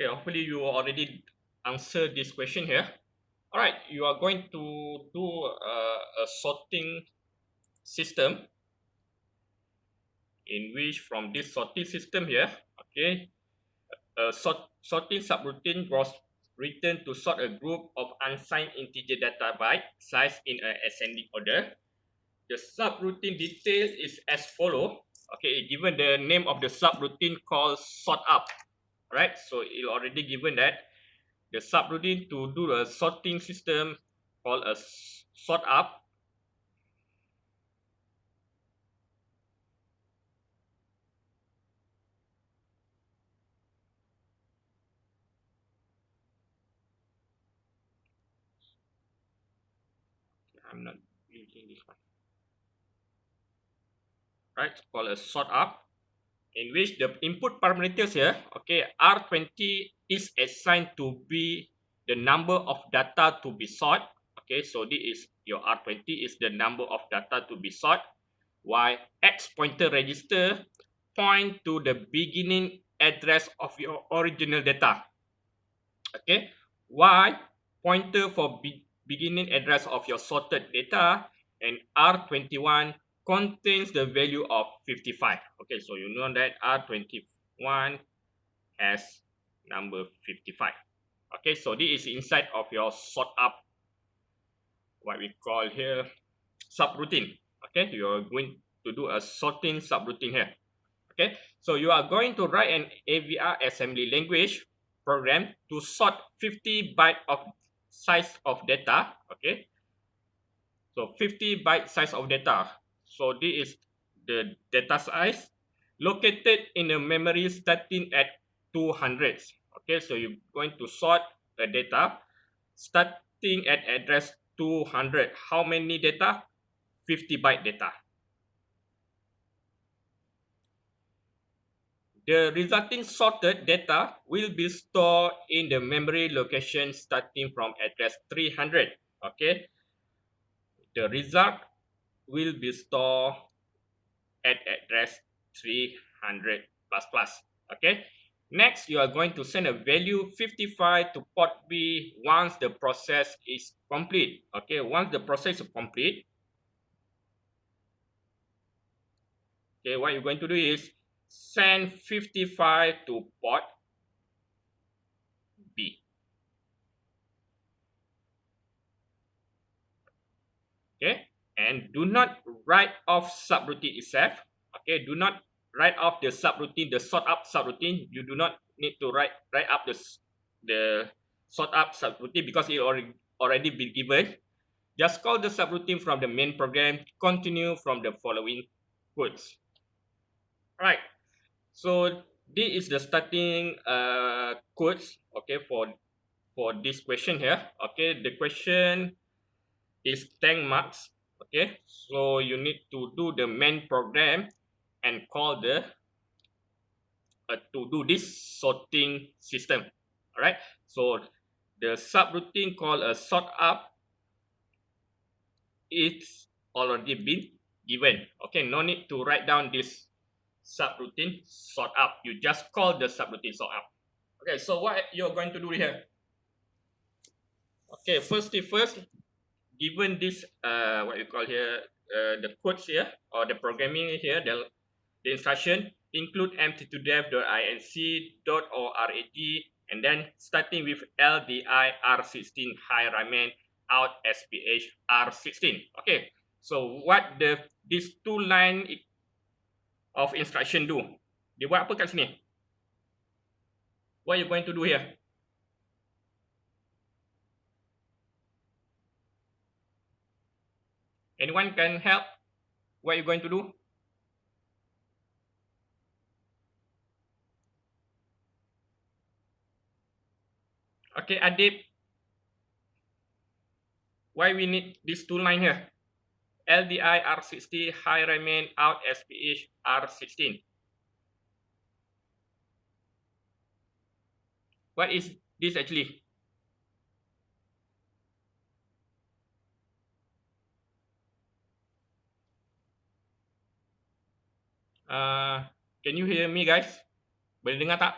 Okay, hopefully you already answered this question here. All right, you are going to do a sorting system in which from this sorting system here, okay, a sorting subroutine was written to sort a group of unsigned integer data byte size in an ascending order. The subroutine detail is as follow. Okay, given the name of the subroutine called sort up. Right, so it already given that the subroutine to do a sorting system called a sort up. I'm not using this one. Right, called a sort up, in which the input parameters here, okay, R20 is assigned to be the number of data to be sort. Okay, so this is your R20 is the number of data to be sort, while X pointer register point to the beginning address of your original data. Okay, Y pointer for beginning address of your sorted data, and R21 contains the value of 55. Okay, so you know that R21 has number 55. Okay, so this is inside of your sort up, what we call here subroutine. Okay, you are going to do a sorting subroutine here. Okay, so you are going to write an AVR assembly language program to sort 50 byte of size of data. Okay, so 50 byte size of data. So this is the data size located in the memory starting at 200. Okay, so you're going to sort the data starting at address 200. How many data? 50 byte data. The resulting sorted data will be stored in the memory location starting from address 300. Okay, the result will be stored at address 300 plus plus. Okay, next you are going to send a value 55 to port B once the process is complete. Okay, once the process is complete, okay, what you're going to do is send 55 to port B. Okay, and do not write off subroutine itself. Okay, do not write off the subroutine, the sort up subroutine. You do not need to write up the sort up subroutine because it already been given. Just call the subroutine from the main program. Continue from the following codes. Right, so this is the starting codes. Okay, for this question here. Okay, the question is 10 marks. Okay, so you need to do the main program and call the to do this sorting system. All right, so the subroutine called a sort up is already been given. Okay, no need to write down this subroutine sort up. You just call the subroutine sort up. Okay, so what you're going to do here? Okay, first thing first, given this what you call here the codes here or the programming here, the instruction include empty2dev.inc.org, and then starting with ldi r16 high remain out sph r16. Okay, so what these two line of instruction do? Dia buat apa kat sini? What are you going to do here? Anyone can help? What are you going to do? Okay, Adib. Why we need this two line here? LDI R60 high remain out SPH R16. What is this actually? Can you hear me guys? Boleh dengar tak?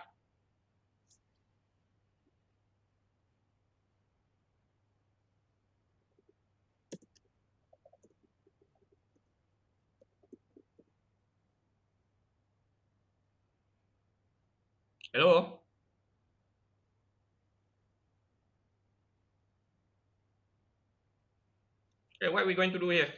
Hello? Okay, what are we going to do here?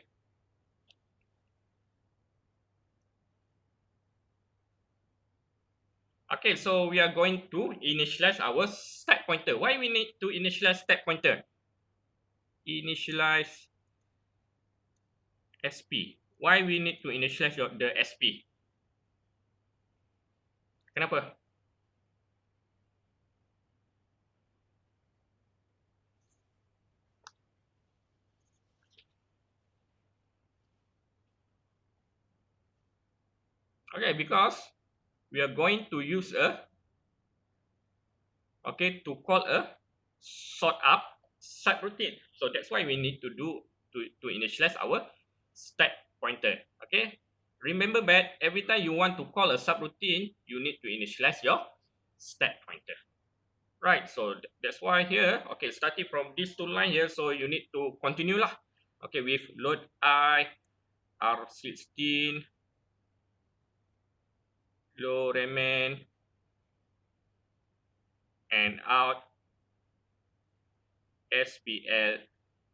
Okay, so we are going to initialize our stack pointer. Why we need to initialize stack pointer? Initialize SP. Why we need to initialize the SP? Kenapa? Okay, because we are going to use to call a sort up subroutine. So that's why we need to do to initialize our stack pointer. Okay, remember that every time you want to call a subroutine, you need to initialize your stack pointer. Right, so that's why here, okay, starting from this two line here, so you need to continue lah. Okay, with load I R16 low remain and out SPL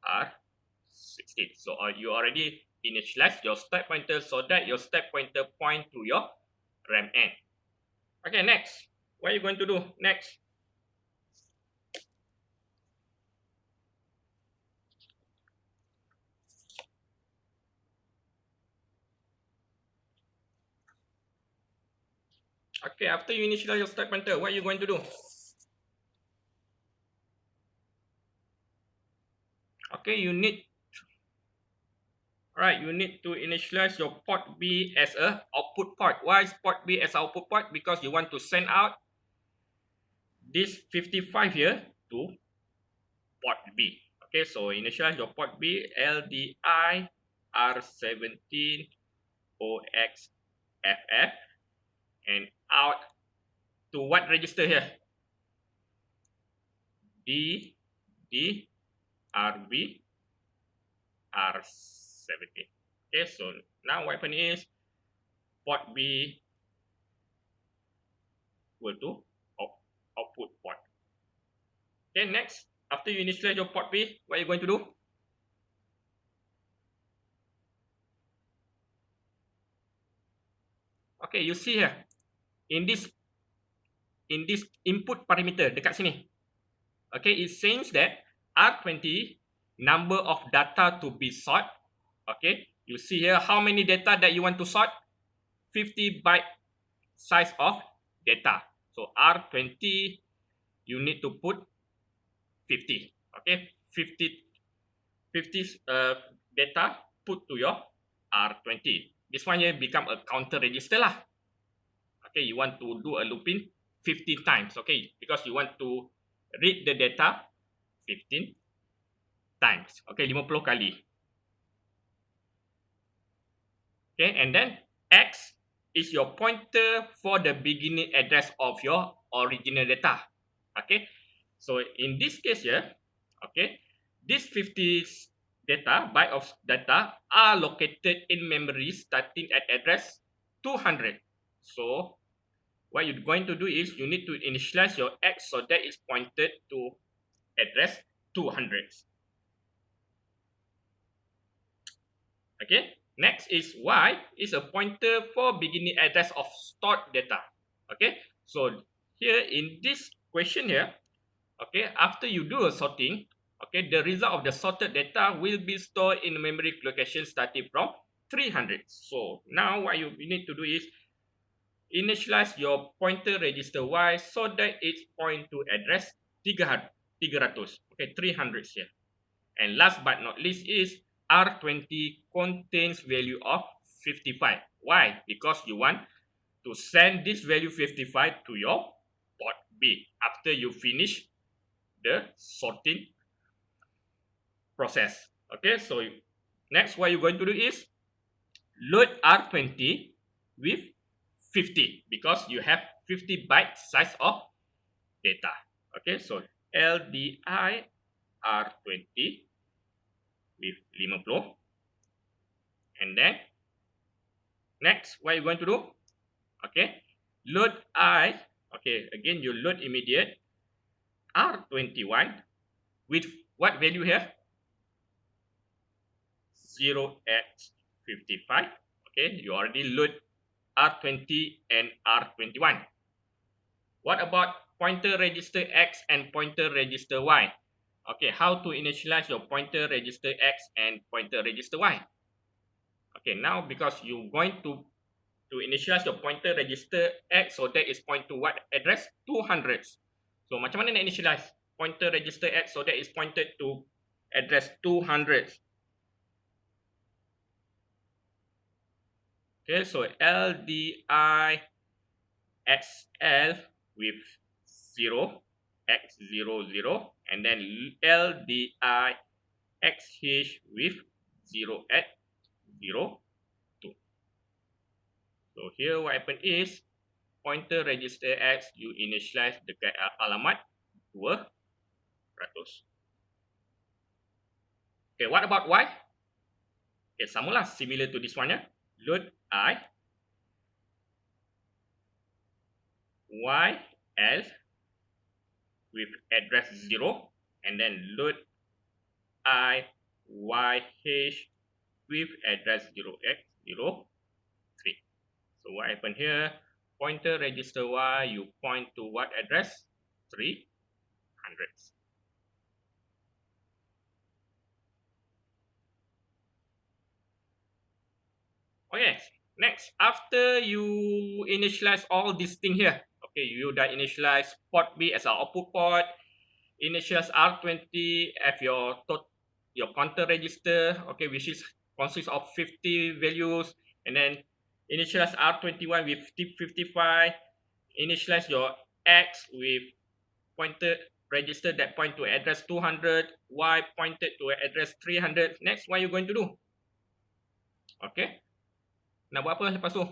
R16. So you already initialize your stack pointer so that your stack pointer point to your RAM end. Okay, next. What are you going to do next? Okay, after you initialize your stack pointer, what are you going to do? Okay, you need to initialize your port B as a output port. Why is port B as output port? Because you want to send out this 55 here to port B. Okay, so initialize your port B LDI R17 OXFF and out to what register here? D RB R17. Okay, so now what happen is port B equal to output port. Okay, next, after you initialize your port B, what are you going to do? Okay, you see here, in this input parameter dekat sini, okay, it says that R20 number of data to be sort. Okay, you see here how many data that you want to sort? 50 byte size of data. So R20 you need to put 50. Okay, 50 data put to your R20. This one here become a counter register lah. Okay, you want to do a looping 15 times. Okay, because you want to read the data 15 times. Okay, 50 kali. Okay, and then X is your pointer for the beginning address of your original data. Okay, so in this case here, okay, this 50 byte of data are located in memory starting at address 200. So what you're going to do is you need to initialize your X so that it's pointed to address 200. Okay, next is Y is a pointer for beginning address of stored data. Okay, so here in this question here, okay, after you do a sorting, okay, the result of the sorted data will be stored in memory location starting from 300. So now what you need to do is initialize your pointer register Y so that it point to address 300. Okay, 300 here. And last but not least is R20 contains value of 55. Why? Because you want to send this value 55 to your port B after you finish the sorting process. Okay, so next what you're going to do is load R20 with 50 because you have 50 byte size of data. Okay, so LDI R20 with 50. And then next what you're going to do, okay, load I Okay, again you load immediate R21 with what value here? 0x55. Okay, you already load R20 and R21. What about pointer register X and pointer register Y? Okay, how to initialize your pointer register X and pointer register Y? Okay, now because you're going to initialize your pointer register X, so that is point to what address? 200. So macam mana nak initialize pointer register X, so that is pointed to address 200. Okay, so LDI XL with 0 x00 and then LDI XH with 0 at 0 2. So here what happened is pointer register X you initialize dekat alamat 200. Okay, what about Y? Okay, samalah similar to this one ya. Load I YL with address 0 and then load I YH with address 0x03. So what happened here? Pointer register Y, you point to what address? 300. Okay, next, after you initialize all these things here, okay, you dah initialize port B as our output port, initialize R20 as your counter register, okay, which is consists of 50 values, and then initialize R21 with 55, initialize your X with pointer register that point to address 200, Y pointed to address 300. Next, what are you going to do? Okay, nak buat apa lepas tu?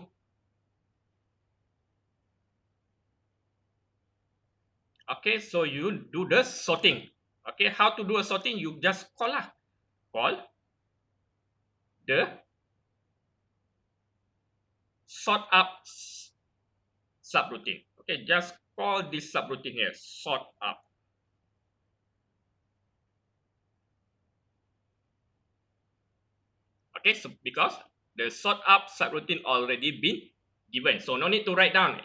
Okay, so you do the sorting. Okay, how to do a sorting? You just call lah. Call the sort up subroutine. Okay, just call this subroutine here, sort up. Okay, so because the sort up subroutine already been given, so no need to write down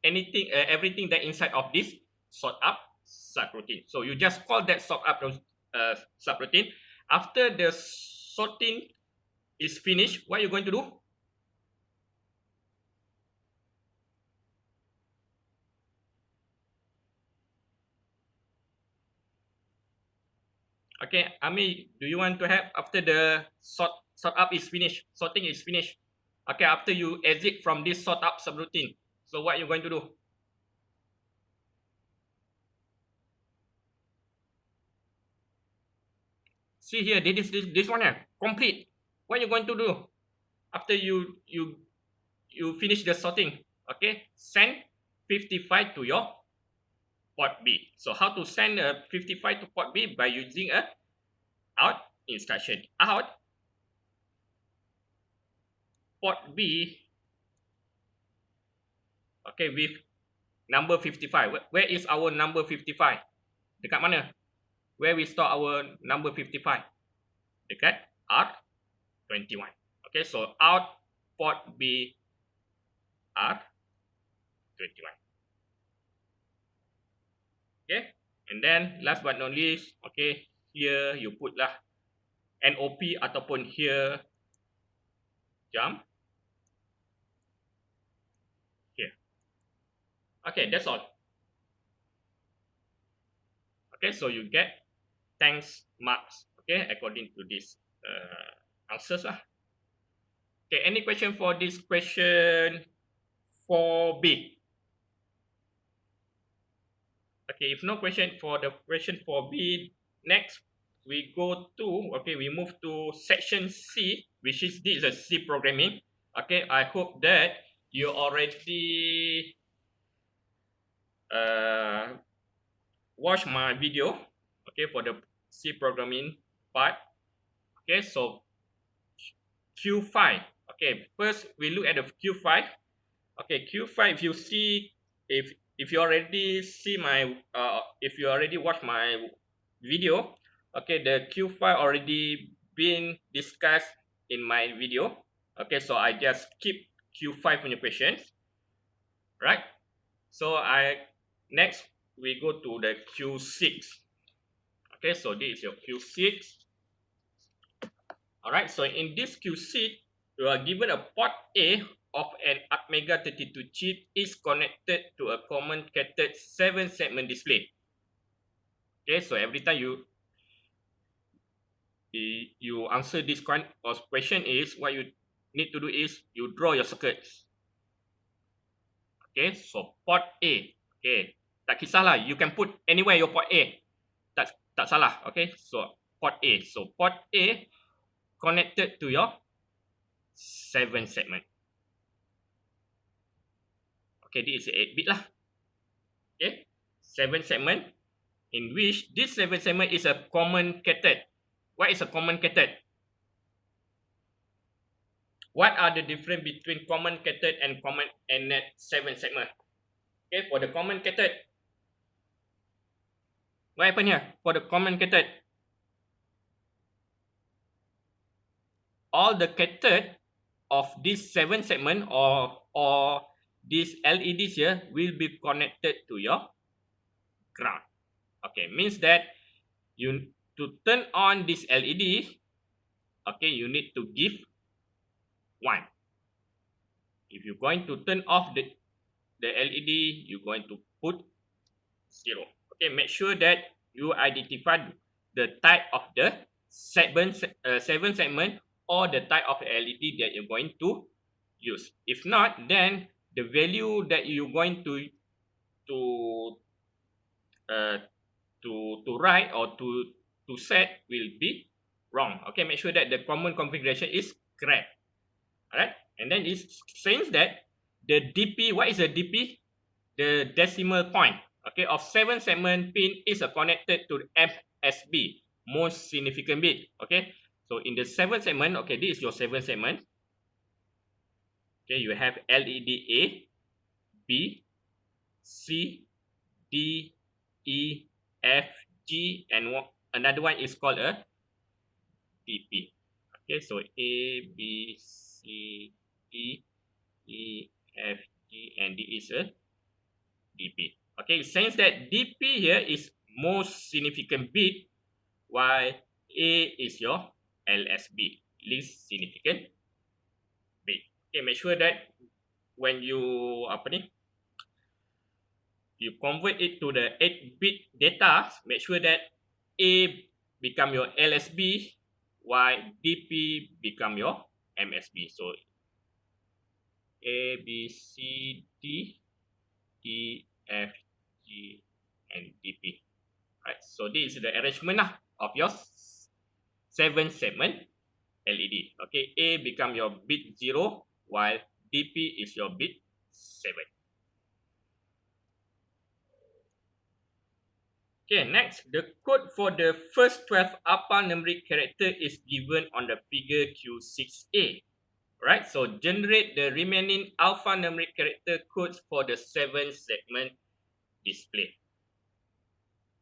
anything, everything that inside of this sort up subroutine. So you just call that sort up subroutine. After the sorting is finished, what are you going to do? Okay, Ami, do you want to help after the sort up is finished, sorting is finished? Okay, after you exit from this sort up subroutine, so what are you going to do? See here, this one here, complete. What are you going to do after you finish the sorting? Okay, send 55 to your port B. So how to send a 55 to port B? By using a out instruction. Out port B, okay, with number 55. Where is our number 55? Dekat mana? Where we store our number 55? Dekat R21. Okay, so out port B R21. Okay, and then last but not least, okay, here you put lah NOP ataupun here jump here. Okay, that's all. Okay, so you get thanks marks, okay, according to this answers lah. Okay, any question for this question 4B? Okay, if no question for the question 4B, next we go to, okay, we move to section C, which is this is a C programming. Okay, I hope that you already watch my video, okay, for the C programming part. Okay, so Q5. Okay, first we look at the Q5. Okay, Q5, you see if you already see my if you already watch my video, okay, the Q5 already been discussed in my video. Okay, so I just skip Q5 punya questions, right? So next we go to the Q6. Okay, so this is your Q6. All right, so in this Q6, you are given a port A of an Atmega 32 chip is connected to a common cathode 7-segment display. Okay, so every time you answer this kind of question is what you need to do is you draw your circuits. Okay, so port A. Okay, tak kisahlah, you can put anywhere your port A. Tak salah. Okay, so port A. So port A connected to your 7-segment. Okay, this is 8-bit lah. Okay, 7-segment in which this 7-segment is a common cathode. What is a common cathode? What are the difference between common cathode and common and net 7-segment? Okay, for the common cathode, what happened here? For the common cathode, all the cathode of this 7-segment or these LEDs here will be connected to your ground. Okay, means that you to turn on this LED, okay, you need to give 1. If you're going to turn off the LED, you're going to put 0. Okay, make sure that you identify the type of the 7-segment or the type of LED that you're going to use. If not, then the value that you're going to write or to set will be wrong. Okay, make sure that the common configuration is correct. Alright, and then it says that the DP, what is the DP? The decimal point, okay, of 7-segment pin is connected to the MSB, most significant bit. Okay, so in the 7-segment, okay, this is your 7-segment. Okay, you have LED A, B, C, D, E, F, G, and another one is called a DP. Okay, so A, B, C, D, E, F, G, and D is a DP. Okay, it says that DP here is most significant bit, while A is your LSB, least significant bit. Okay, make sure that when you you convert it to the 8-bit data, make sure that A become your LSB, while DP become your MSB. So A, B, C, D, E, F, G, and DP. Right. So this is the arrangement of your 7-segment LED. Okay, A become your bit 0, while DP is your bit 7. Okay, next, the code for the first 12 alphanumeric character is given on the figure Q6A. Right, so generate the remaining alphanumeric character codes for the 7-segment display.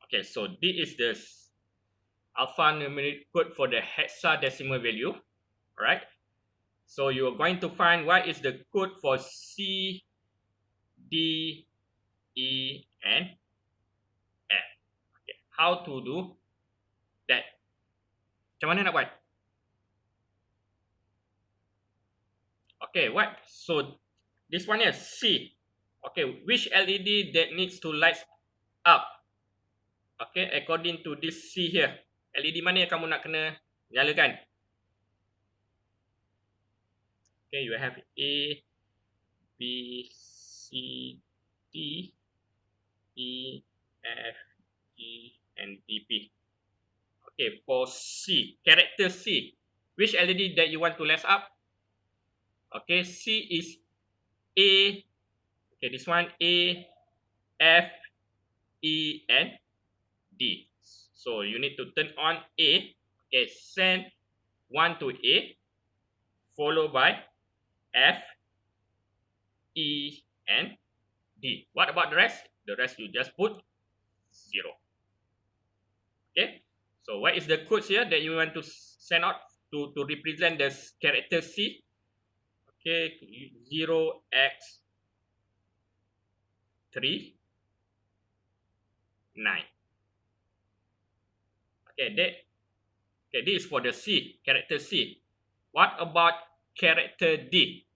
Okay, so this is the alphanumeric code for the hexadecimal value. Right, so you're going to find what is the code for C, D, E, and F. Okay, how to do that? Macam mana nak buat? Okay, what? So this one is C. Okay, which LED that needs to light up? Okay, according to this C here, LED mana yang kamu nak kena nyalakan? Okay, you have A, B, C, D, E, F, G, and DP. Okay, for C, character C, which LED that you want to light up? Okay, C is A. Okay, this one A, F, E, and D. So you need to turn on A. Okay, send 1 to A, followed by F, E, and D. What about the rest? The rest you just put 0. Okay. So what is the codes here that you want to send out to represent the character C? Okay, 0x3 9. Okay, this is for the C, character C. What about character D?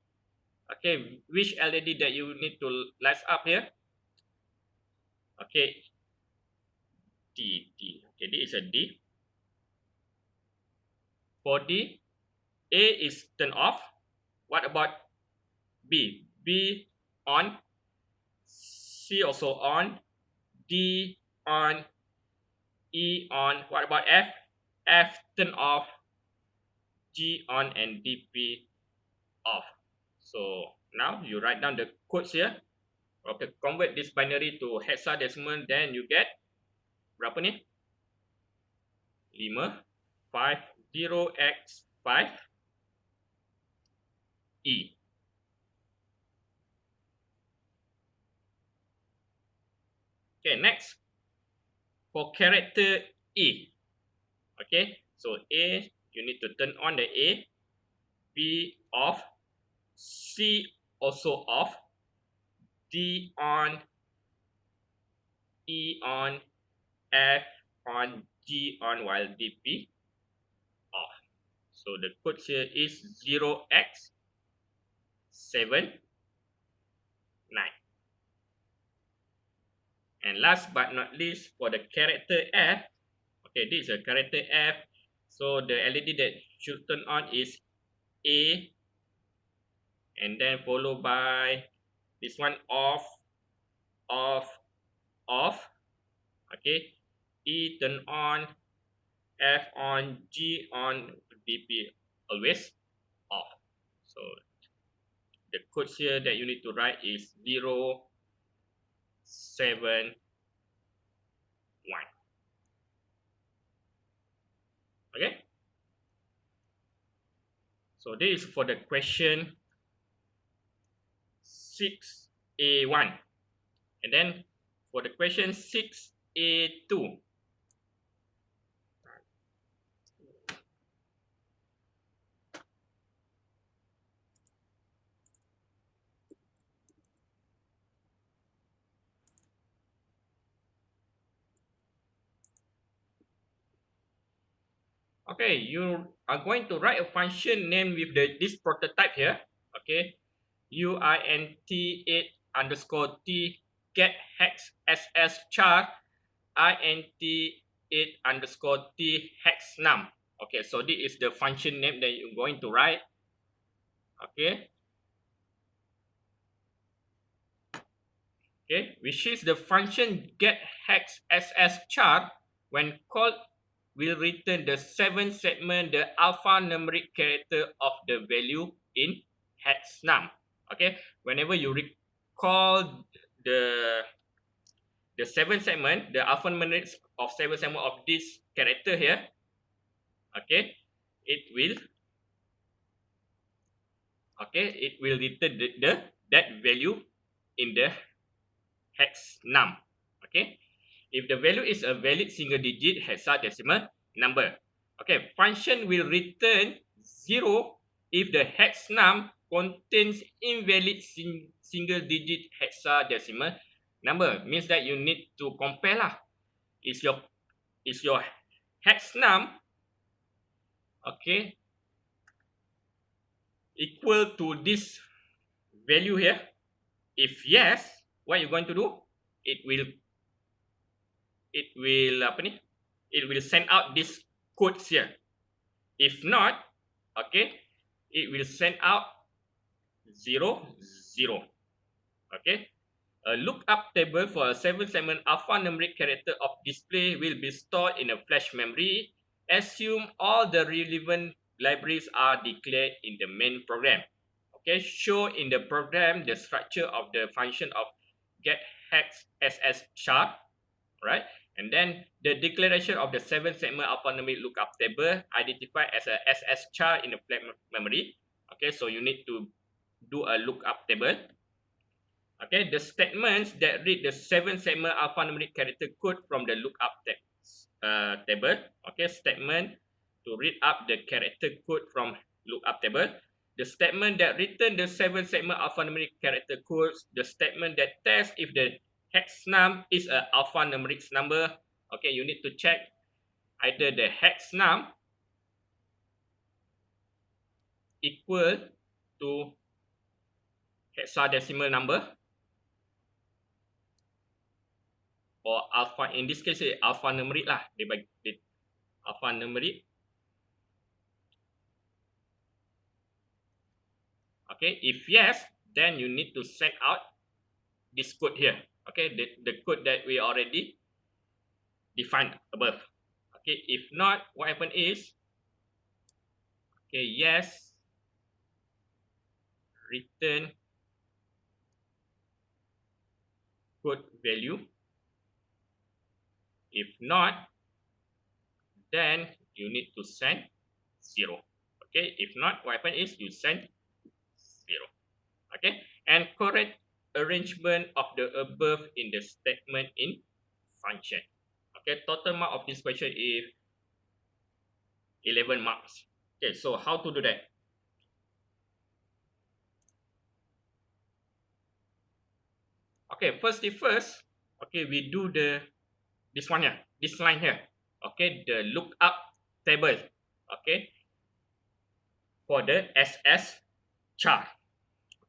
Okay, which LED that you need to light up here? Okay, D. Okay, this is a D. For D, A is turned off. What about B? B on, C also on, D on, E on. What about F? F turn off, G on, and DP off. So now you write down the codes here. Okay, convert this binary to hexadecimal, then you get berapa ni? 550x5 E. Okay, next for character E. Okay, so A, you need to turn on the A, B off, C also off, D on, E on, F on, G on, while DP off. So the code here is 0x7 9. And last but not least, for the character F, okay, this is a character F. So the LED that should turn on is A, and then followed by this one off, off, off. Okay, E turn on, F on, G on, DP always off. So the code here that you need to write is 0, 7, 1. Okay. So this is for the question 6A1. And then for the question 6A2. Okay, you are going to write a function name with this prototype here. Okay, uint8 underscore t get hex ss char int8 underscore t hex num. Okay, so this is the function name that you're going to write. Okay. Okay, which is the function get hex ss char when called will return the 7th segment, the alphanumeric character of the value in hex num. Okay, whenever you recall the 7th segment, the alphanumeric of 7th segment of this character here, okay, it will return that value in the hex num. Okay, if the value is a valid single digit hexadecimal number. Okay, function will return 0 if the hex num contains invalid single digit hexadecimal number. Means that you need to compare lah. Is your hex num, okay, equal to this value here? If yes, what you're going to do? It will send out this code here. If not, okay, it will send out 0, 0. Okay, a lookup table for a 7th segment alphanumeric character of display will be stored in a flash memory. Assume all the relevant libraries are declared in the main program. Okay, show in the program the structure of the function of get hex ss char, right? And then the declaration of the 7th segment alphanumeric lookup table identified as a ss char in the flash memory. Okay, so you need to do a lookup table. Okay, the statements that read the 7-segment alphanumeric character code from the lookup table. Okay, statement to read up the character code from lookup table. The statement that return the 7-segment alphanumeric character codes. The statement that tests if the hex num is an alphanumeric number. Okay, you need to check either the hex num equal to hexadecimal number or alpha. In this case, alphanumeric lah. Dia bagi alphanumeric. Okay, if yes, then you need to send out this code here. Okay, the code that we already defined above. Okay, if not, what happen is, okay, yes, return code value. If not, then you need to send 0. Okay, if not, what happen is you send 0. Okay, and correct arrangement of the above in the statement in function. Okay, total mark of this question is 11 marks. Okay, so how to do that? Okay, first, okay, we do this one here, this line here. Okay, the lookup table. Okay, for the SS chart.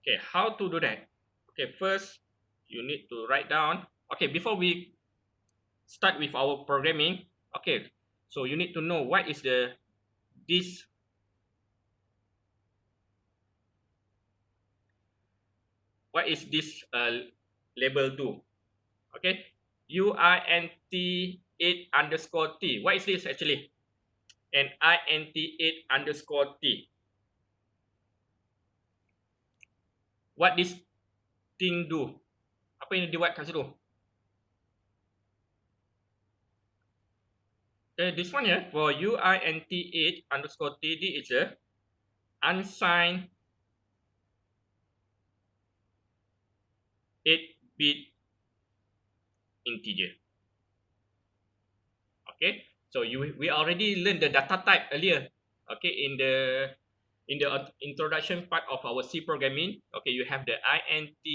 Okay, how to do that? Okay, first you need to write down. Okay, before we start with our programming, okay, so you need to know what is this label do. Okay, UINT8_T. What is this actually? And INT8_T. What this thing do? Apa yang dia buat kat situ? Okay, this one here for UINT8_T, this is a unsigned 8-bit integer. Okay, so we already learned the data type earlier. Okay, in the introduction part of our C programming. Okay, you have the INT,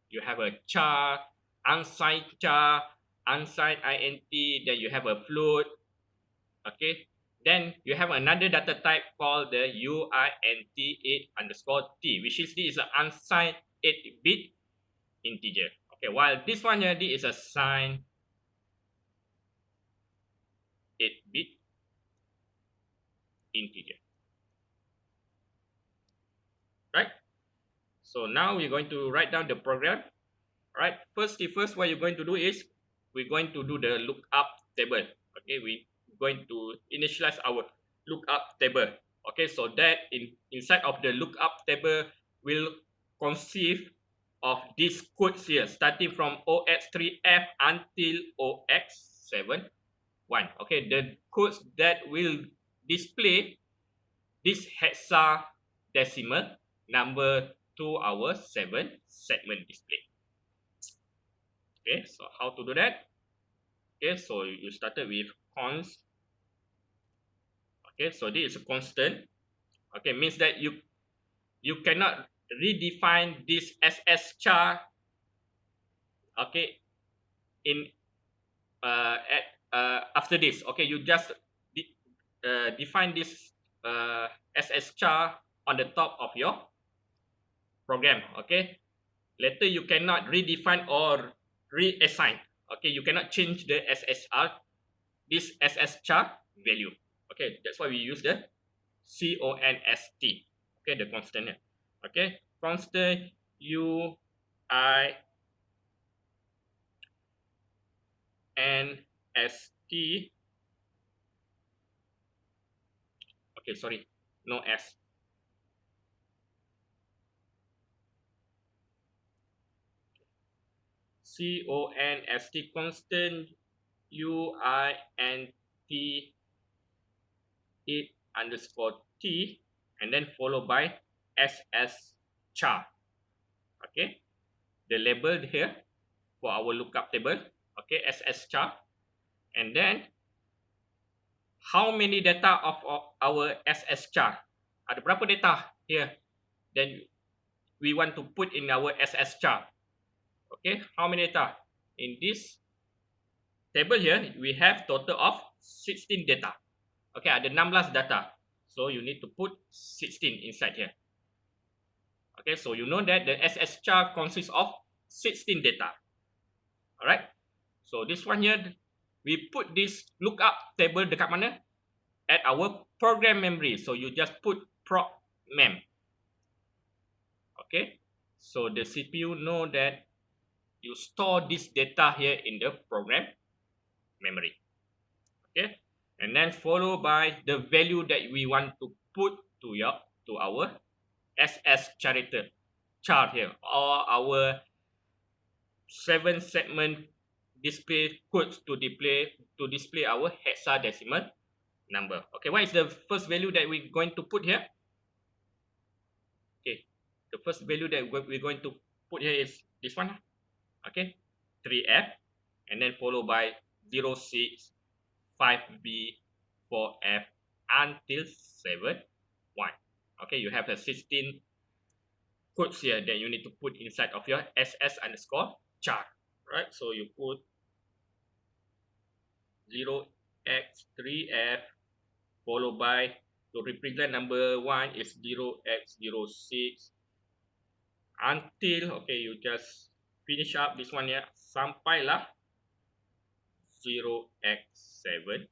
you have a char, unsigned char, unsigned INT, then you have a float. Okay, then you have another data type called the UINT8_T, which is this is an unsigned 8-bit integer. Okay, while this one here, this is a signed 8-bit integer. Right? So now we're going to write down the program. Right? First, what you're going to do is we're going to do the lookup table. Okay, we're going to initialize our lookup table. Okay, so that inside of the lookup table will consist of these codes here, starting from OX3F until OX71. Okay, the codes that will display this hexadecimal number to our 7-segment display. Okay, so how to do that? Okay, so you started with const. Okay, so this is a constant. Okay, means that you cannot redefine this SS char. Okay, in after this. Okay, you just define this SS char on the top of your program. Okay, later you cannot redefine or reassign. Okay, you cannot change the this SS char value. Okay, that's why we use the const. Okay, the constant here. Okay, constant UINT. Okay, sorry, no S. const constant UINT8_T and then followed by SS char. Okay, the label here for our lookup table, okay, SS char, and then how many data of our SS char. Ada berapa data here? Then we want to put in our SS char. Okay, how many data? In this table here, we have total of 16 data. Okay, ada 16 data. So you need to put 16 inside here. Okay, so you know that the SS char consists of 16 data. Alright. So this one here, we put this lookup table dekat mana? At our program memory. So you just put proc mem. Okay. So the CPU know that you store this data here in the program memory. Okay. And then followed by the value that we want to put to our SS character chart here, or our 7 segment display codes to display our hexadecimal number. Okay, what is the first value that we're going to put here? Okay, the first value that we're going to put here is this one. Okay, 3F, and then followed by 0, 6, 5B, 4F until 7, 1. Okay, you have a 16 codes here that you need to put inside of your SS underscore char. Right, so you put 0x3F followed by, to represent number 1 is 0x06 until, okay, you just finish up this one here sampailah 0x7.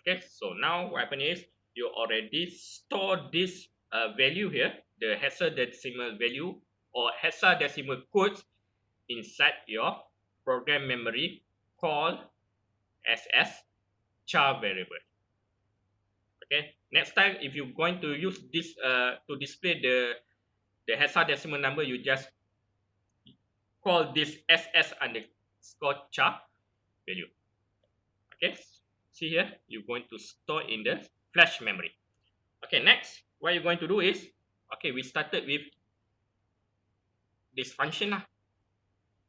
Okay, so now what happen is you already store this value here, the hexadecimal value or hexadecimal codes inside your program memory called SS char variable. Okay, next time if you're going to use this to display the hexadecimal number, you just call this SS underscore char value. Okay, see here, you're going to store in the flash memory. Okay, next what you're going to do is, okay, we started with this function lah.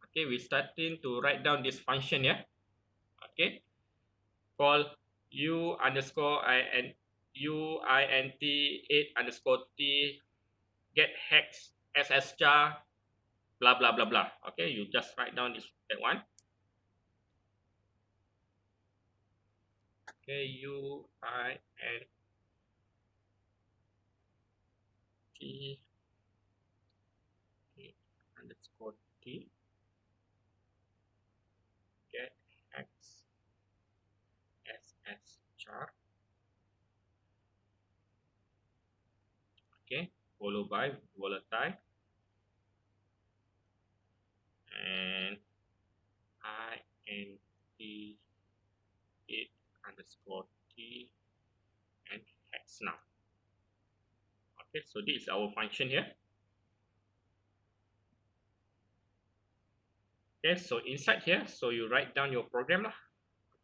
Okay, we're starting to write down this function here. Okay, call u underscore int 8 underscore t get hex ss char blah blah blah blah. Okay, you just write down that one. Okay, u int t 8 underscore t get hex ss char. Okay, followed by volatile and int 8 underscore t and hex now. Okay, so this is our function here. Okay, so inside here, so you write down your program lah.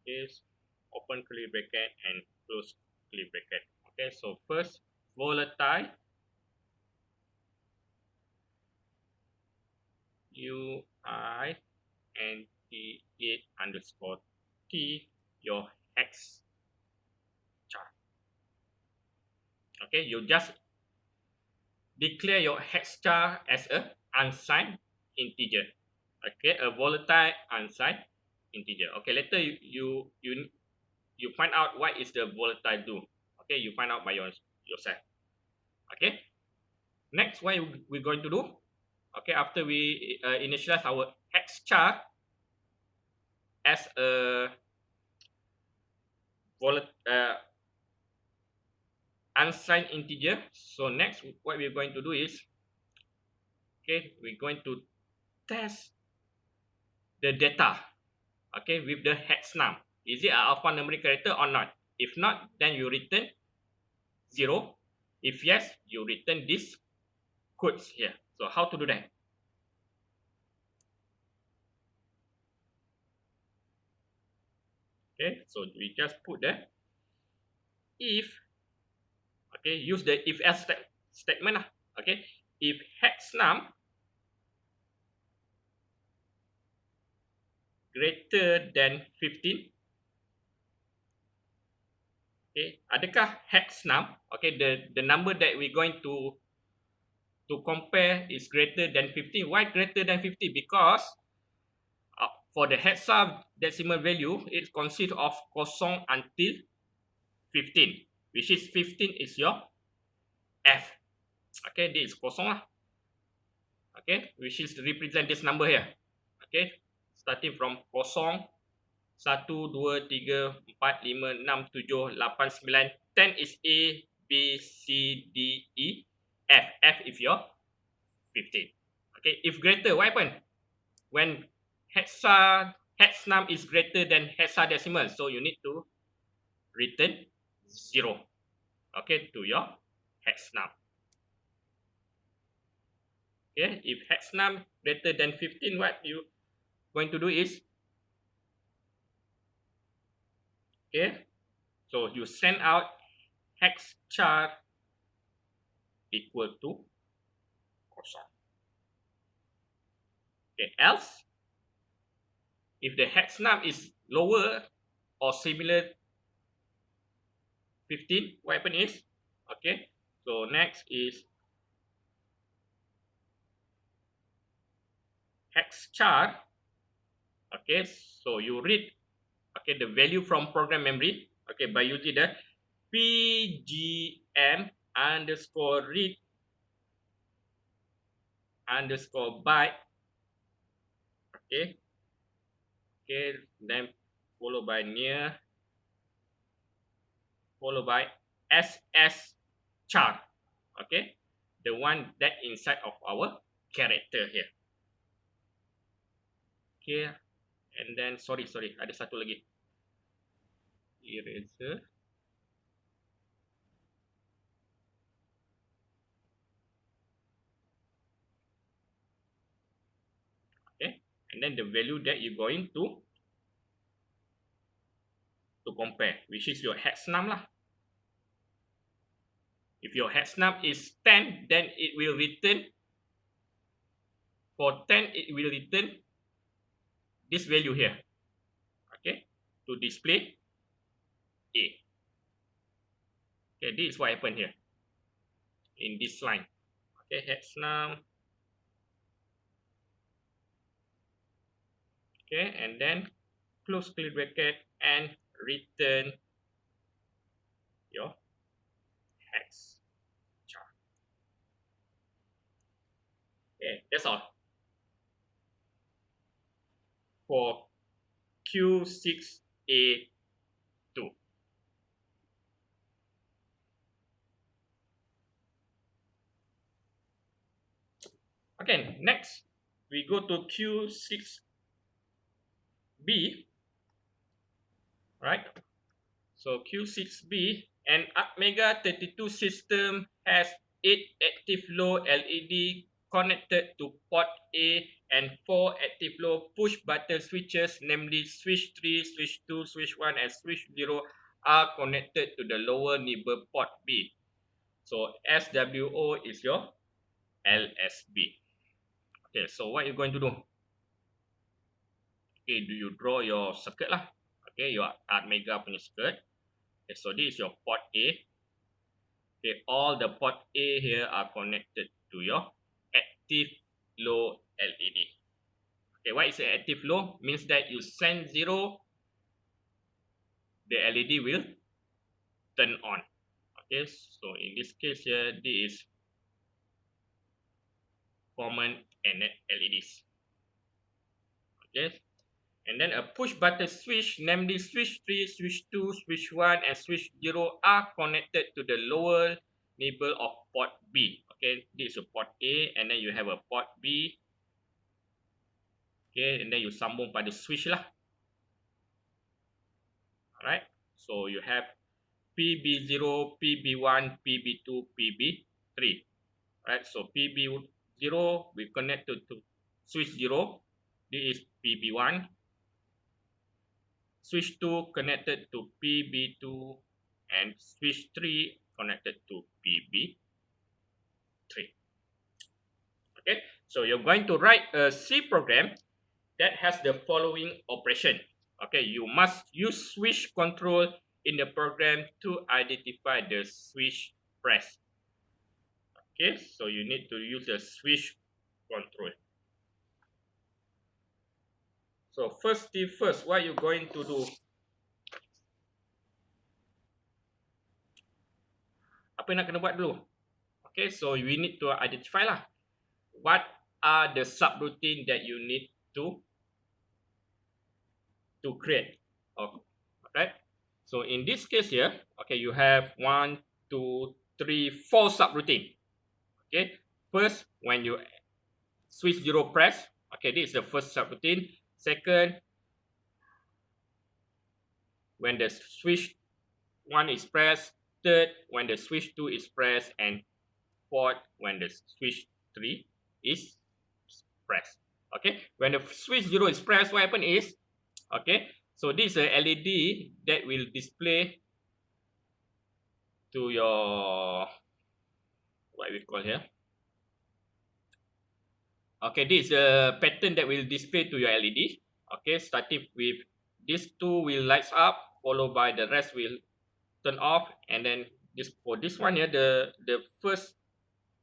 Okay, open curly bracket and close curly bracket. Okay, so first volatile u int 8 underscore t your hex char. Okay, you just declare your hex char as a unsigned integer. Okay, a volatile unsigned integer. Okay, later you find out what is the volatile do. Okay, you find out by yourself. Okay, next what we're going to do. Okay, after we initialize our hex char as a unsigned integer, so next what we're going to do is, okay, we're going to test the data, okay, with the hex num. Is it an alphanumeric character or not? If not, then you return 0. If yes, you return this codes here. So how to do that? Okay, so we just put the if Okay, use the if else statement lah. Okay, if hex num greater than 15. Okay, adakah hex num, okay, the number that we going to compare is greater than 15? Why greater than 50? Because for the hexadecimal value, it consists of kosong until 15, which is 15 is your F. Okay, this is kosong lah. Okay, which is represent this number here. Okay, starting from kosong, 1, 2, 3, 4, 5, 6, 7, 8, 9, 10 is A, B, C, D, E, F. F is your 15. Okay, if greater, what happen? When hex num is greater than hexadecimal, so you need to return 0. Okay, to your hex num. Okay, if hex num greater than 15, what you going to do is, okay, so you send out hex char equal to kosong. Okay, else, if the hex num is lower or similar 15, what happen is, okay, so next is hex char. Okay, so you read, okay, the value from program memory, okay, by using the pgm underscore read underscore byte. Okay, okay, then followed by near, followed by ss char. Okay, the one that inside of our character here. Okay, and then sorry, ada satu lagi. Eraser. Okay, and then the value that you're going to compare, which is your hex num lah. If your hex num is 10, then it will return, for 10 it will return this value here, okay, to display A. Okay, this is what happened here in this line. Okay, hex num. Okay, and then close curly bracket and return your hex char. Okay, that's all for Q6A2. Okay, next we go to Q6B. Right? So Q6B, an Atmega 32 system has 8 active low LED connected to port A and 4 active low push button switches, namely switch 3, switch 2, switch 1 and switch 0 are connected to the lower neighbor port B. So SWO is your LSB. Okay, so what you're going to do? Okay, do you draw your circuit lah? Okay, your Atmega punya circuit. Okay, so this is your port A. Okay, all the port A here are connected to your active low LED. Okay, what is an active low? Means that you send 0, the LED will turn on. Okay, so in this case here, this is common and LEDs. Okay, and then a push button switch, namely switch 3, switch 2, switch 1 and switch 0 are connected to the lower neighbor of port B. Okay, this is a port A and then you have a port B. Okay, and then you sambung pada switch lah. Alright, so you have PB0, PB1, PB2, PB3. Alright, so PB0 we connect to switch 0. This is PB1. Switch 2 connected to PB2 and switch 3 connected to PB3. Okay, so you're going to write a C program that has the following operation. Okay, you must use switch control in the program to identify the switch press. Okay, so you need to use the switch control. So first thing first, what you're going to do? Apa yang nak kena buat dulu? Okay, so we need to identify lah. What are the subroutine that you need to create? Okay. So in this case here, okay, you have 1, 2, 3, 4 subroutine. Okay. First, when you switch 0 press, okay, this is the first subroutine. Second, when the switch 1 is pressed. Third, when the switch 2 is pressed. And fourth, when the switch 3 is pressed. Okay, when the switch 0 is pressed, what happens is, okay, so this is a LED that will display to your, what we call here. Okay, this is a pattern that will display to your LED. Okay, starting with these two will lights up, followed by the rest will turn off, and then this for this one here, the first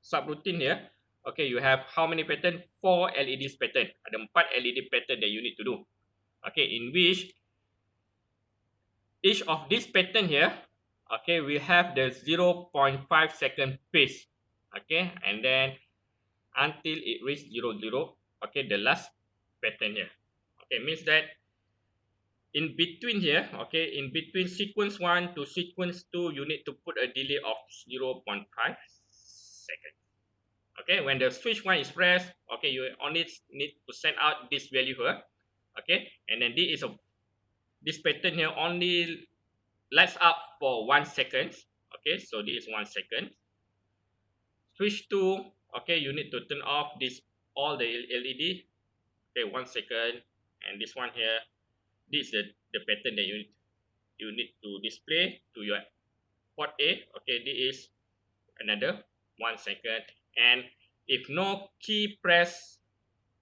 subroutine here, okay, you have how many pattern? 4 LEDs pattern. Ada 4 LED pattern that you need to do. Okay, in which each of this pattern here, okay, we have the 0.5 second phase. Okay, and then until it reaches 0, okay, the last pattern here. Okay, means that in between here, okay, in between sequence 1 to sequence 2, you need to put a delay of 0.5 seconds. Okay, when the switch 1 is pressed, okay, you only need to send out this value here. Okay, and then this pattern here only lights up for 1 second. Okay, so this is 1 second. Switch 2, okay, you need to turn off this all the LED. Okay, 1 second, and this one here, this is the pattern that you need to display to your port A. Okay, this is another 1 second. And if no key press,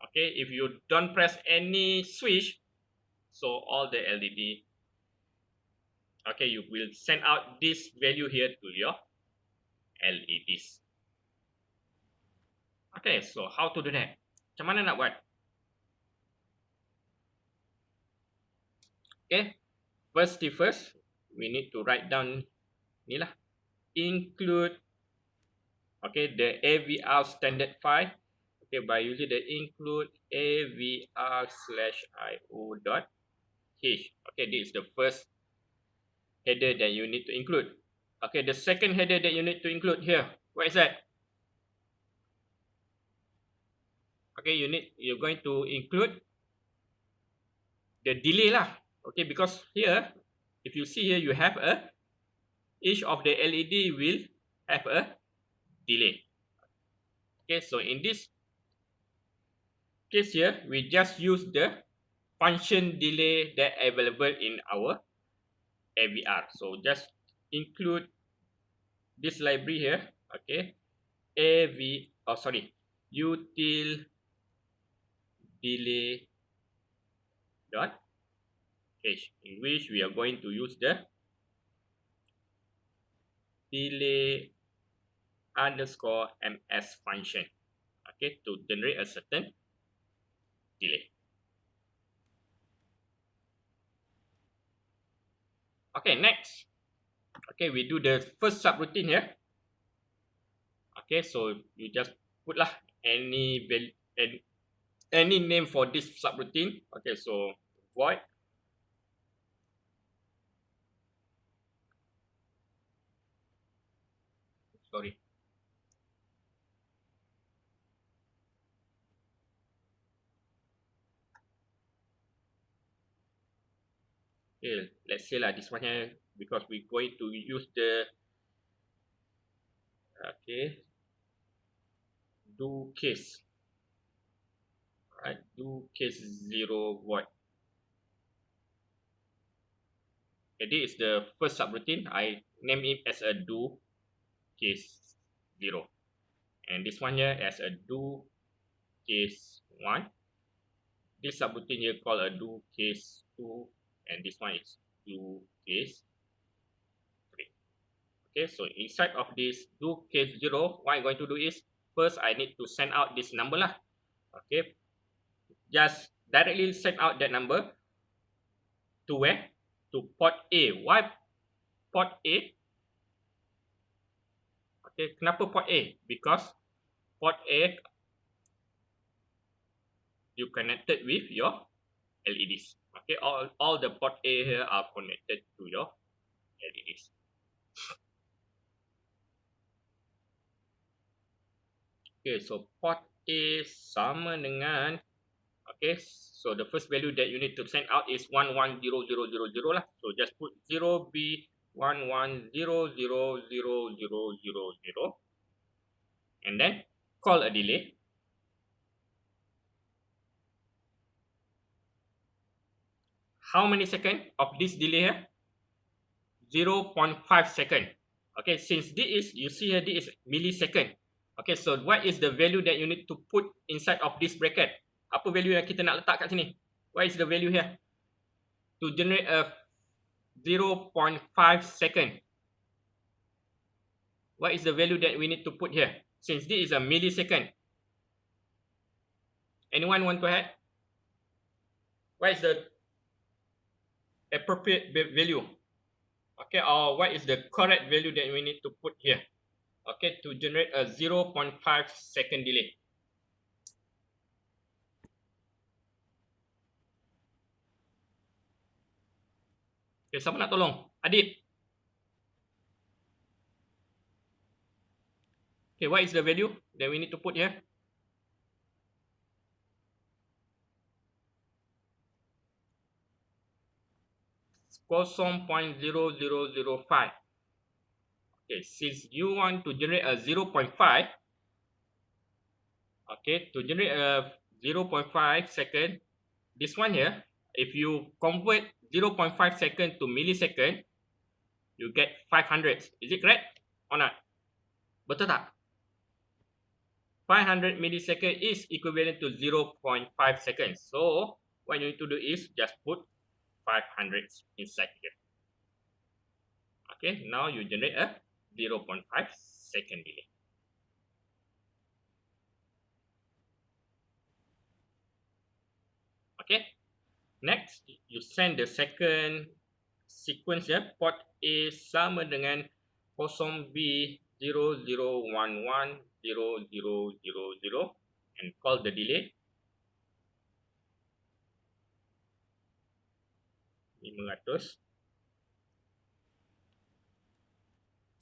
okay, if you don't press any switch, so all the LED, okay, you will send out this value here to your LEDs. Okay, so how to do that? Macam mana nak buat? Okay, first, we need to write down ni lah, include, okay, the AVR standard file. Okay, by using the include avr/io.h. Okay, this is the first header that you need to include. Okay, the second header that you need to include here, what is that? Okay, you're going to include the delay lah. Okay, because here, if you see here, you have each of the LED will have a delay. Okay, so in this case here, we just use the function delay that available in our AVR. So just include this library here. Okay, util delay dot h, in which we are going to use the delay underscore ms function, okay, to generate a certain delay. Okay, next, okay, we do the first subroutine here. Okay, so you just put lah any value and any name for this subroutine. Okay, so void sorry. Okay, let's say lah this one here, because we're going to use the, okay, do case, right, do case 0 void. Okay, this is the first subroutine. I name it as a do case 0. And this one here as a do case 1. This subroutine here called a do case 2, and this one is do case 3. Okay, so inside of this do case 0, what I'm going to do is, first I need to send out this number lah. Okay, just directly send out that number to where? To port A. Why port A? Okay, kenapa port A? Because port A you connected with your LEDs. Okay, all the port A here are connected to your LEDs. Okay, so port A sama dengan, okay, so the first value that you need to send out is 110000 lah. So just put 0B11000000, and then call a delay. How many seconds of this delay here? 0.5 second. Okay, since this is, you see here, this is millisecond. Okay, so what is the value that you need to put inside of this bracket? Apa value yang kita nak letak kat sini? What is the value here? To generate a 0.5 second. What is the value that we need to put here? Since this is a millisecond. Anyone want to add? What is the appropriate value? Okay, or what is the correct value that we need to put here? Okay, to generate a 0.5 second delay. Okay, siapa nak tolong? Adit. Okay, what is the value that we need to put here? .0005. Okay, since you want to generate a 0.5, okay, to generate a 0.5 second, this one here, if you convert 0.5 second to millisecond, you get 500. Is it correct or not? Betul tak? 500 millisecond is equivalent to 0.5 seconds. So what you need to do is just put 500 inside here. Okay, now you generate a 0.5 second delay. Okay, next you send the second sequence here. Port A sama dengan 0B00110000 and call the delay 500.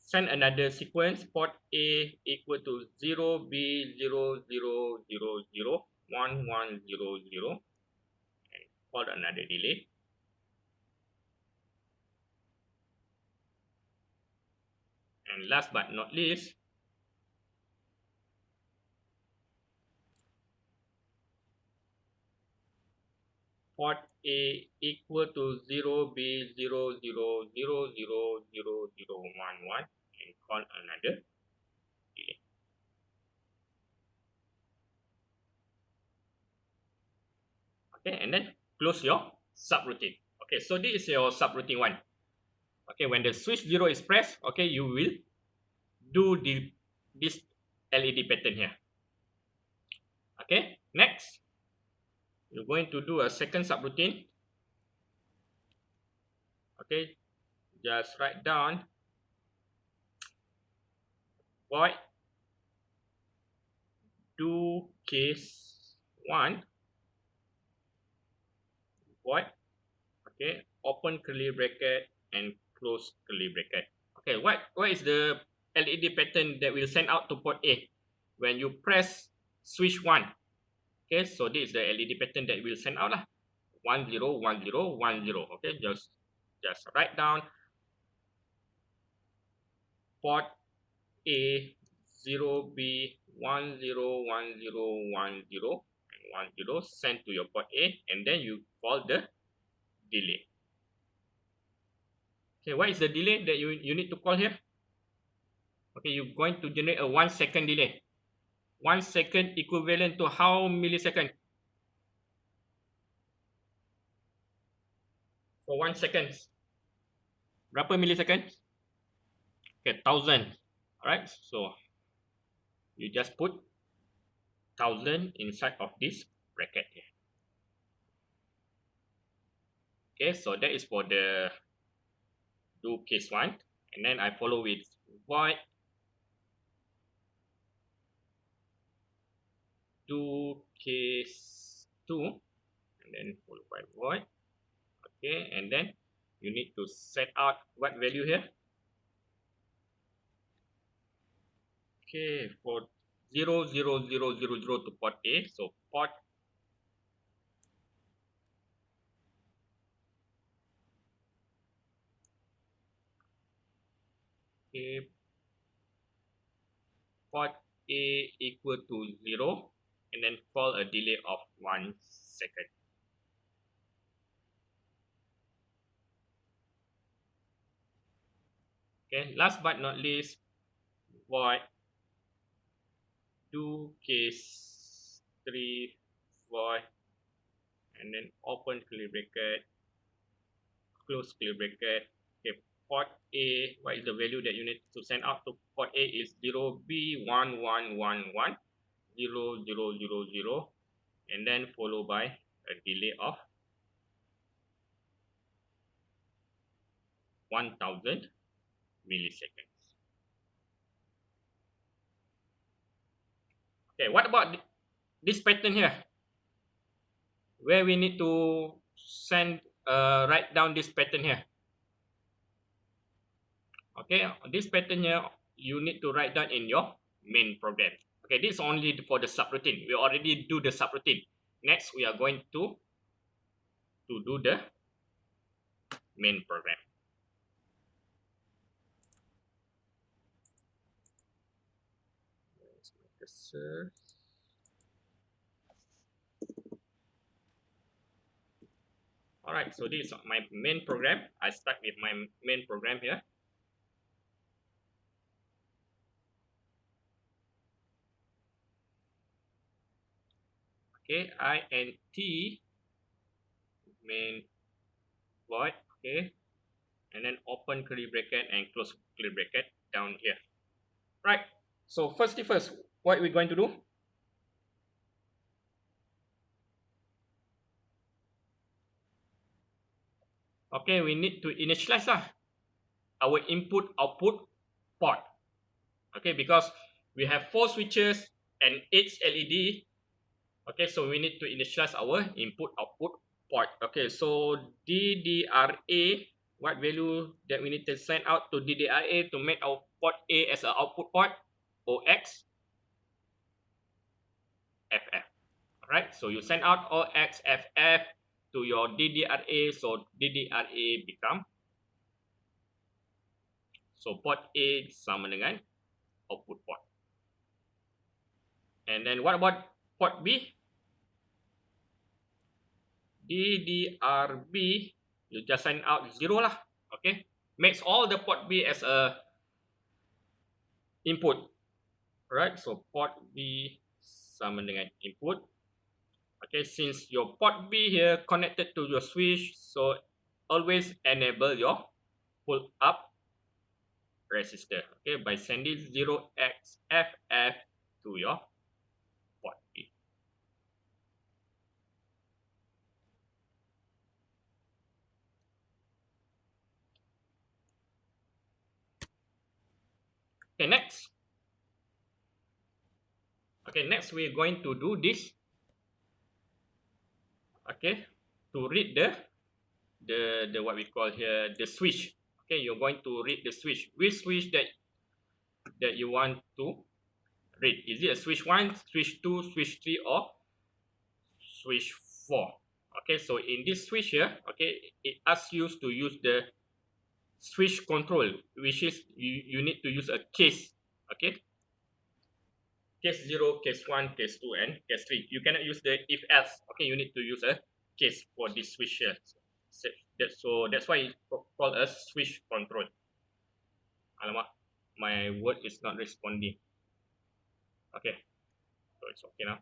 Send another sequence, port A equal to 0B00001100 and call another delay. And last but not least, port A equal to 0B00000011 and call another delay. Okay, and then close your subroutine. Okay, so this is your subroutine 1. Okay, when the switch 0 is pressed, okay, you will do this LED pattern here. Okay, next, you're going to do a second subroutine. Okay, just write down void do case 1 void, okay, open curly bracket and close curly bracket. Okay, what is the LED pattern that will send out to port A when you press switch 1? Okay, so this is the LED pattern that will send out lah. 101010. Okay, just write down port A 0B101010 and 10 send to your port A, and then you call the delay. Okay, what is the delay that you need to call here? Okay, you're going to generate a 1 second delay. 1 second equivalent to how millisecond? For 1 second. Berapa millisecond? Okay, 1000. Alright, so you just put 1000 inside of this bracket here. Okay, so that is for the do case 1, and then I follow with void do case 2, and then followed by void. Okay, and then you need to set out what value here. Okay, for 00000 to port A, so port A, port A equal to 0, and then call a delay of 1 second. Okay, last but not least, void do case 3 void, and then open curly bracket, close curly bracket. Okay, port A, what is the value that you need to send out to port A is 0B1111 0000, and then followed by a delay of 1000 milliseconds. Okay, what about this pattern here, where we need to send write down this pattern here? Okay, this pattern here you need to write down in your main program. Okay, this is only for the subroutine. We already do the subroutine. Next, we are going to do the main program. Let's make a search. Alright, so this is my main program. I start with my main program here. Okay, int main void, okay, and then open curly bracket and close curly bracket down here. Right, so first, what we're going to do, okay, we need to initialize our input output port. Okay, because we have 4 switches and 8 LED. Okay, so we need to initialize our input output port. Okay, so DDRA, what value that we need to send out to DDRA to make our port A as an output port? OX FF. Alright, so you send out OX FF to your DDRA, so DDRA become, so port A sama dengan output port. And then what about port B? DDRB, you just send out 0 lah. Okay, makes all the port B as a input. Alright, so port B sama dengan input. Okay, since your port B here connected to your switch, so always enable your pull up resistor, okay, by sending 0xFF to your port B. Okay, next. Okay, next we're going to do this. Okay, to read the what we call here the switch. Okay, you're going to read the switch. Which switch that you want to read? Is it a switch 1, switch 2, switch 3, or switch 4? Okay, so in this switch here, okay, it asks you to use the switch control, which is you need to use a case. Okay, case 0, case 1, case 2, and case 3. You cannot use the if else. Okay, you need to use a case for this switch here. So that's why it's called a switch control. Alamak, my word is not responding. Okay, so it's okay now.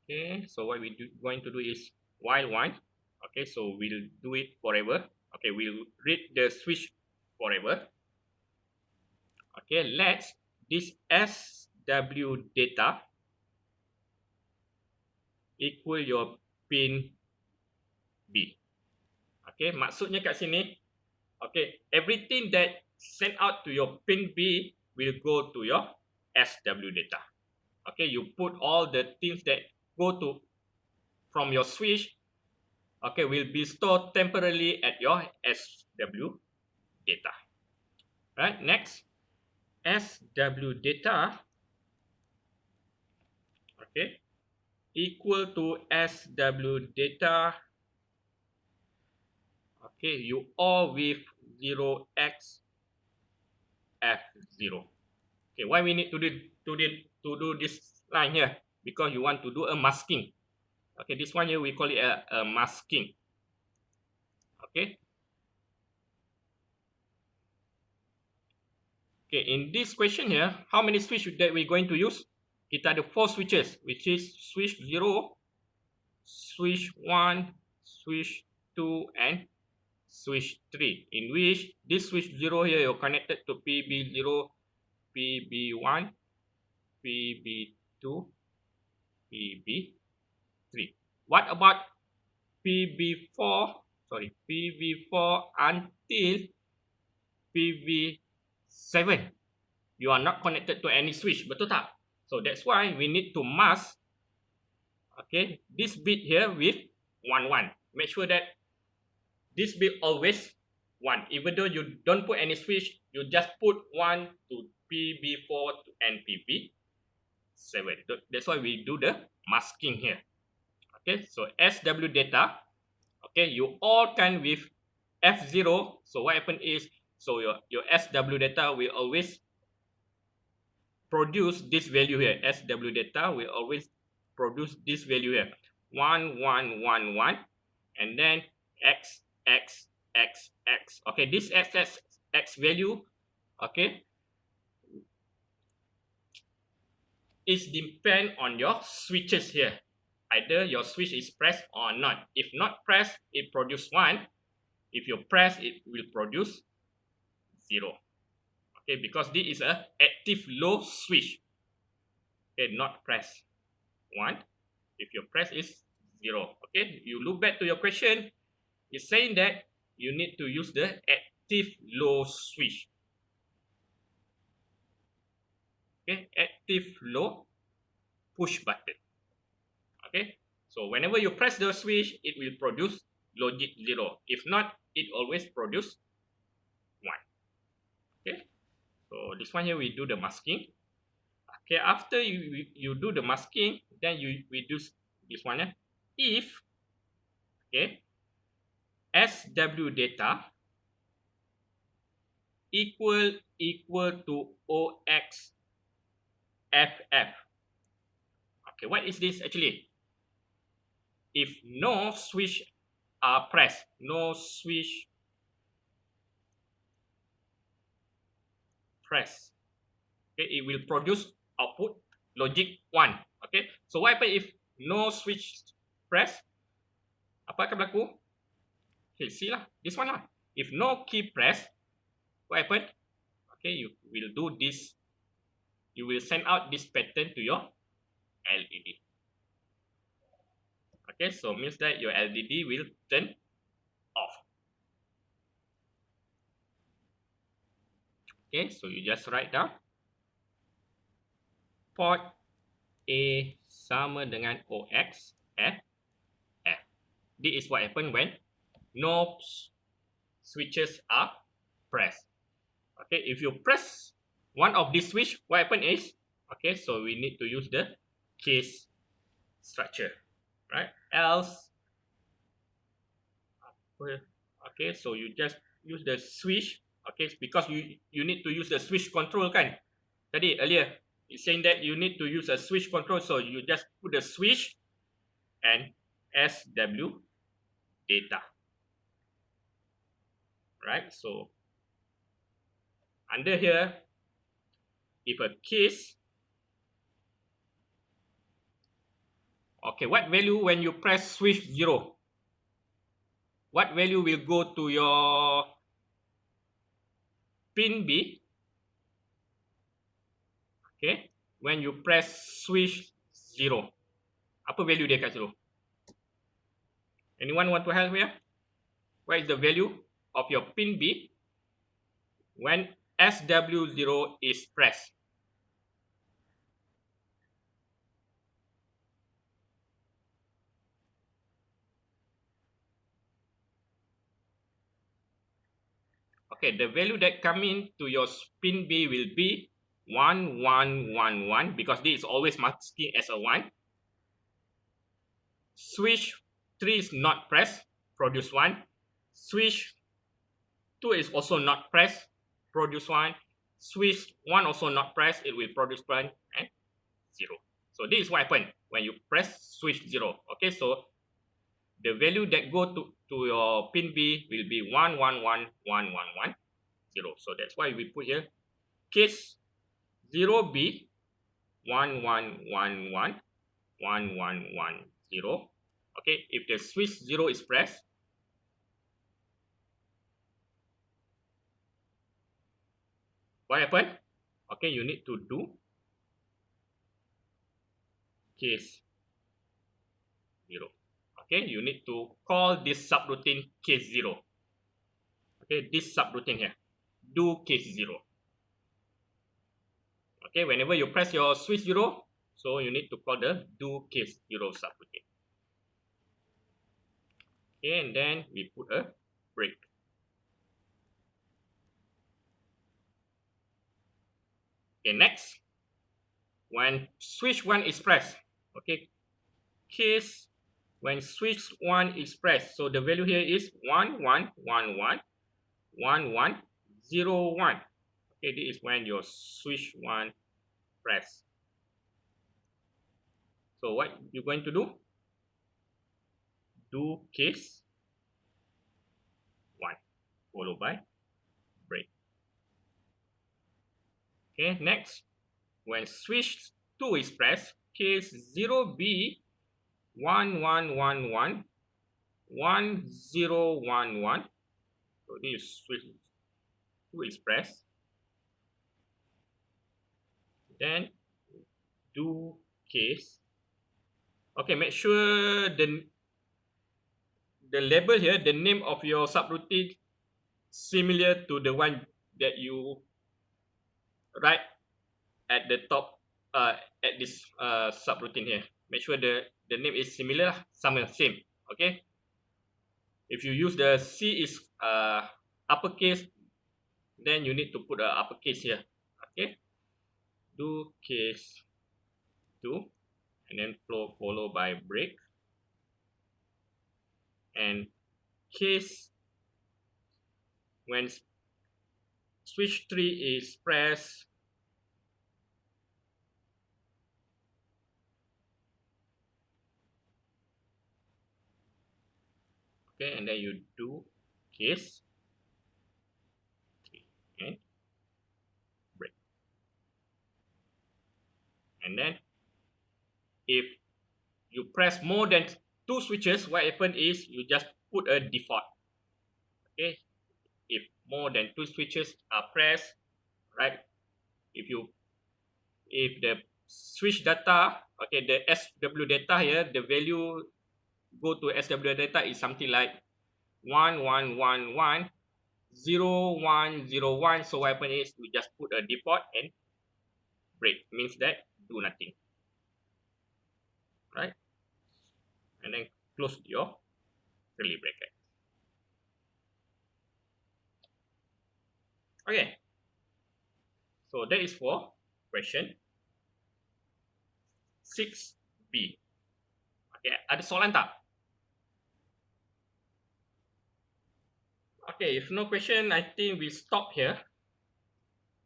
Okay, so what we going to do is while one. Okay, so we'll do it forever. Okay, we'll read the switch forever. Okay, let's this SW data equal your pin B. Okay, maksudnya kat sini, okay, everything that sent out to your pin B will go to your SW data. Okay, you put all the things that go to from your switch, okay, will be stored temporarily at your SW data. Right, next, SW data, okay, equal to SW data, okay, you all with 0x F0. Okay, why we need to do this line here? Because you want to do a masking. Okay, this one here we call it a masking. Okay. Okay, in this question here, how many switch that we're going to use? Kita ada 4 switches, which is switch 0, switch 1, switch 2, and switch 3. In which this switch 0 here, you're connected to PB0, PB1, PB2, PB3. What about PB4? Sorry, PB4 until PB7. You are not connected to any switch, betul tak? So that's why we need to mask, okay, this bit here with 1 1. Make sure that this bit always 1. Even though you don't put any switch, you just put 1 to PB4 and PB7. That's why we do the masking here. Okay, so SW data, okay, you all can with F0. So what happen is, so your SW data will always produce this value here. SW data will always produce this value here. 1 1 1 1, and then X X X X. Okay, this X X X value, okay, is depend on your switches here. Either your switch is pressed or not. If not pressed, it produce 1. If you press, it will produce 0. Okay, because this is a active low switch. Okay, not press 1. If you press, is 0. Okay, you look back to your question. It's saying that you need to use the active low switch. Okay, active low push button. Okay, so whenever you press the switch, it will produce logic 0. If not, it always produce 1. Okay, so this one here we do the masking. Okay, after you do the masking, then we do this one. If, okay, SW data equal to OX FF. Okay, what is this actually? If no switch are pressed, no switch press, okay, it will produce output logic 1. Okay, so what happen if no switch press? Apa akan berlaku? Okay, see lah, this one lah. If no key press, what happen? Okay, you will do this. You will send out this pattern to your LED. Okay, so means that your LED will turn off. Okay, so you just write down port A sama dengan OX F F. This is what happen when no switches are pressed. Okay, if you press one of these switch, what happen is, okay, so we need to use the case structure, right? Else, okay, so you just use the switch, okay, because you need to use the switch control kan. Tadi earlier it's saying that you need to use a switch control, so you just put the switch and SW data. Right? So under here, if a case, okay, what value when you press switch 0? What value will go to your pin B? Okay, when you press switch 0, apa value dia kat situ? Anyone want to help here? What is the value of your pin B when SW0 is pressed? Okay, the value that come in to your pin B will be 1111 because this is always masking as a 1. Switch 3 is not pressed, produce 1. Switch 2 is also not pressed, produce 1. Switch 1 also not pressed, it will produce 1 and 0. So this is what happens when you press switch 0. Okay, so the value that go to your pin B will be 111110. So that's why we put here case 0B 1111 1110. Okay, if the switch 0 is pressed, what happened? Okay, you need to do case 0. Okay, you need to call this subroutine case 0. Okay, this subroutine here, do case 0. Okay, whenever you press your switch 0, so you need to call the do case 0 subroutine. Okay, and then we put a break. Okay, next, when switch 1 is pressed, okay, case when switch 1 is pressed, so the value here is 1111 1101. Okay, this is when your switch 1 press. So what you're going to do? Do case 1 followed by break. Okay, next, when switch 2 is pressed, case 0B 1111 1011. So this is switch 2 is pressed. Then do case. Okay, make sure the label here, the name of your subroutine, similar to the one that you write at the top at this subroutine here. Make sure the name is similar, same. Okay. If you use the C is uppercase, then you need to put a uppercase here. Okay. Do case 2 and then follow by break, and case when switch 3 is pressed, okay, and then you do case 3 and break. And then if you press more than 2 switches, what happens is you just put a default. Okay, if more than 2 switches are pressed, right? If the switch data, okay, the SW data here, the value go to SW data is something like 1111 0101. So what happens is we just put a default and break, means that do nothing, right? And then close your curly bracket. Okay, so that is for question 6B. Okay, ada soalan tak? Okay, if no question, I think we stop here.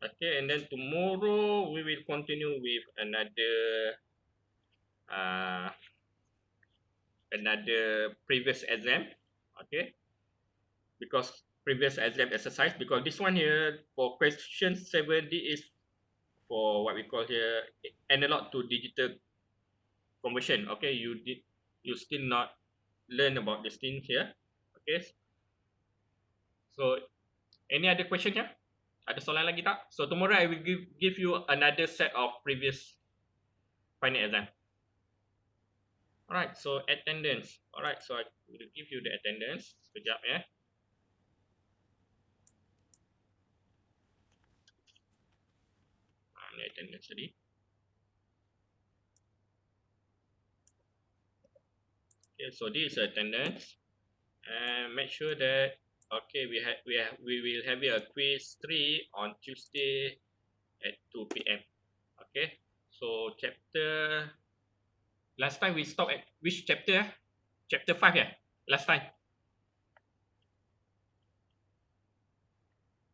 Okay, and then tomorrow we will continue with another previous exam. Okay, because previous exam exercise, because this one here for question 7, this is for what we call here analog to digital conversion. Okay, you still not learn about this thing here. Okay, so any other question here? Ada soalan lagi tak? So tomorrow I will give you another set of previous final exam. Alright, so attendance. Alright, so I will give you the attendance. Sekejap ya. Ini attendance tadi. Okay, so this is attendance. And make sure that okay, we will have a quiz 3 on Tuesday at 2 p.m. Okay, so chapter last time we stopped at which chapter? Chapter 5 yeah, last time.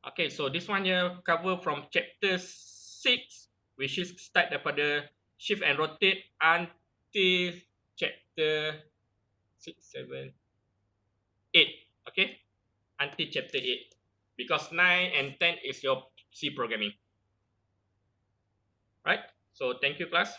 Okay, so this one here cover from chapter 6, which is start daripada shift and rotate until chapter 6, 7, 8. Okay, until chapter 8. Because 9 and 10 is your C programming. Right? So thank you class.